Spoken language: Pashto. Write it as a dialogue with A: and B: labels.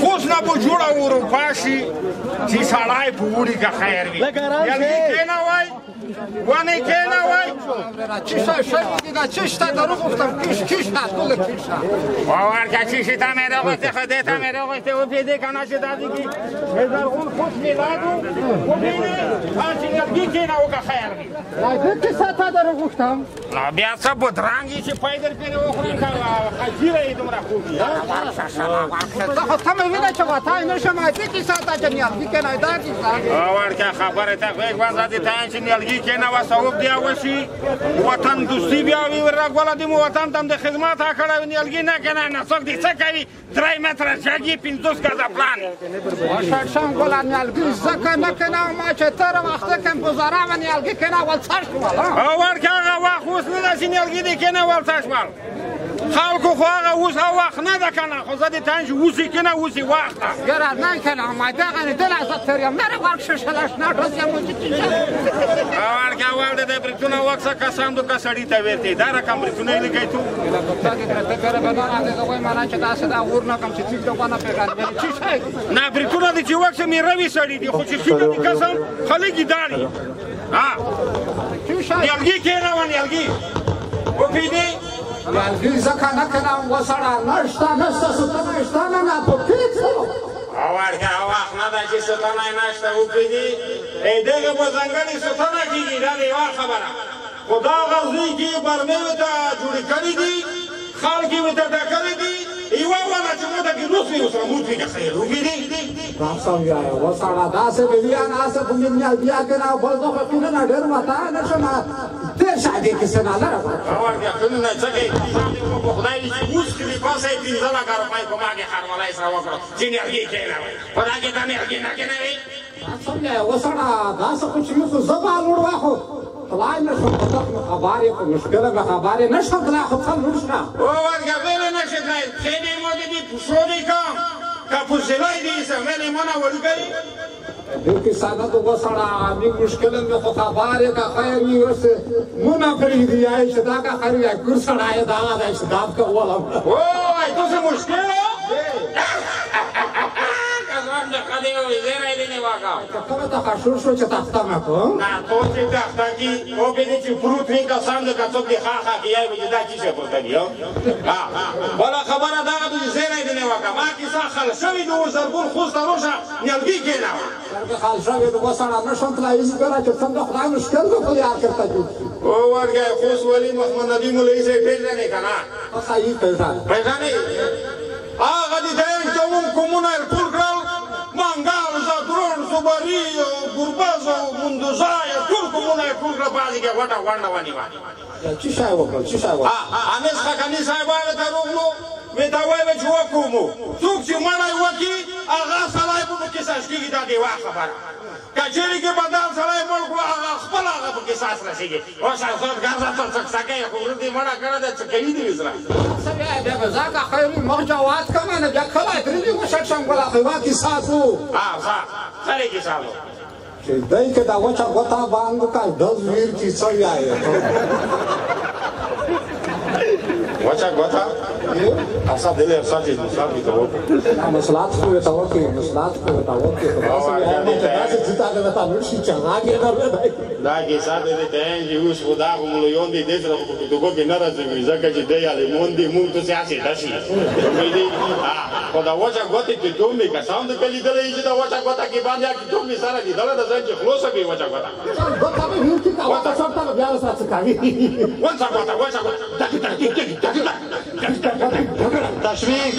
A: خوش نه به جوړه اروپا شي چې سړی په وړي که خیر وي یلګي کېنه وای ونې کېنه وای
B: چی شته در گفتم چی شته کل چی شته
A: باور که چی شته میره گفته خودی تا میره گفته او پیده کنه چه دادی که هزارگون خوش میلادو و بینه آنچه یلگی کېنه و که خیر وي
B: چی شته در گفتم
A: بیا څه بدرنګي چې پیدل پرې وخوري که خجیره یې دومره خوب وي
B: خو ته مې وینه چې وطن نشم دې کیسه ته چې نیالګي کېنه دا کیسه
A: باور که خبره ته غوږ باندې ته چې نیالګي کېنه و ثواب دی وشي وطن دوستي بیا وي ورګوله دې مو وطن ته هم د خدمت کړی نیالګي نه کېنه نه څوک دې څه کوي 3 متره جګي 50 ګزه پلان
B: شان ګله نیالګي ځکه نه کېنه ما چې تر وخته کې گذاره و نیالګي کېنه ول څه شول
A: باور که هغه وخت اوس نه ده چې نیالګي دې کېنه ول څه شول خلکو خو هغه اوس هغه وخت نه ده که نه خو زه دې ته چې اوس یې کنه اوس یې وخت ده
B: یاره نه کنه ما دغه دل ازت تر یم نه ورک شلش نه راځي مو چې
A: باور که اول د بریتونه وکسه کسان دو کسړی ته ورته دا رقم بریتونه یې لګی تو نه بریتونه دې چې وکسه مې روي سړي دي خو چې سینه دې قسم خلک یې داري نیالګي کېنه و نیالګي وپوهېدې
B: نیالګي ځکه نه کنم وسړه نشته نشته ستنه شته نه نه په هېڅ
A: باور که وخت نه ده چې ستنه یې نشته وپوهېدې دغه په ځنګل یې ستنه کېږي دا د یوه خبره خو دا غزني کې برمې ورته جوړې کړي دي خلک یې ورته ډکلي دي یوه ونه چې موټه کې روس وي ورسره موټ وي که څه یې وپوهېدې
B: راځم وایه وسړه داسې مې ویان هسې خو مې نیالګي کنه بل زه خو قانونه ډېر وته نه شم ډېر شادې کیسې نه لرم
A: باور که قانونه څه کوي په خدای دې چې اوس کلي پاسه یې 15 لکه روپۍ په ما کې خرملی سره وکړو چې نیالګي کېنه وایي په دا کې ته نیالګي نه کېنوي
B: راځم وایه وسړه داسې خو چې مې خو زه به لوړ واخو خدای نه شم په تاسو خبرې په مشکله به خبرې نه شم تلای خو څه لوړ شه
A: باور که ویلې نه شي تلای خېمې مو دې پوښو دې کم که پوښلای دې سه ویلې مو نه وړوکوي
B: دې کیسه نه تو وسړه مې مشکله مې خو خبرې که خیر وي اوس مو نه پرېږدي یای چې دا که خیر وي ګور سړی دا دی چې دا کولم
A: وای تاسو مشکل
B: کومه ته خشور شو چې تخته مې کوم
A: نه تو چې تخته کې او به دې چې فروټ وي کسان د کڅوک دی خاخه کې یای به دا چی څه پورته دی بله خبره دغه دې زیری دې نه وکړه ما کیسه خل شوي د زرګون خوست روشه نیالګي کېنه
B: زرګ خل شوي د وسړه نه شم تلای زه ګره چې څنګه خدای مشکل کو خو یار کرتا کی
A: او ورګه خوست ولی محمد نبی مولوی سے پیژنې کنه
B: صحیح
A: پیژنې هغه دې ته کومونه ټول کړل منګال زادرون صبریو ګربازو مندوزای ټول کومونه ټول کړل باندې کې وټه وانه ونی وانی
B: چی شای وکړ چی شای وکړ
A: انس خکنی صاحب ته روغلو مې دا وای چې وکومو څوک چې مړای وکی هغه سړی په کې ساس کېږي دا دی واه خبره کچېری کې بدل سړی مړ کړو هغه خپل هغه په کې ساس راشيږي او شاوخوا ګرځا څه څه یو ورته مړه کړه د څه کوي دی وزرا
B: سبا بیا ځکه خیر مخجوات کومه نه بیا کله درې وشټ شم ولا خوا کې ساسو
A: سره کې سالو
B: چې دای کې دا وچا غوتا باندې کا د ویر کی څه یای
A: وچا غوتا اسا دلر ساتي ساتي ته وکړه
B: مسلات خو ته وکړه مسلات خو ته وکړه تاسو چې تاسو ته نور شي چې هغه
A: دا کې ساده دې ته چې اوس خدا کومو یون دې دې سره په توګه کې ناراضي وي ځکه چې دی علي مون دې مونږ ته سیاسي داسي خدا وچا غوتی ته دومې کسان د کلی دلې چې دا وچا غوتا کې باندې کې دومې سره دې دله د ځای چې خلاصه به وچا غوتا
B: غوتا به هیڅ کې وچا څنګه بیا ساتل کوي
A: وچا غوتا تشویق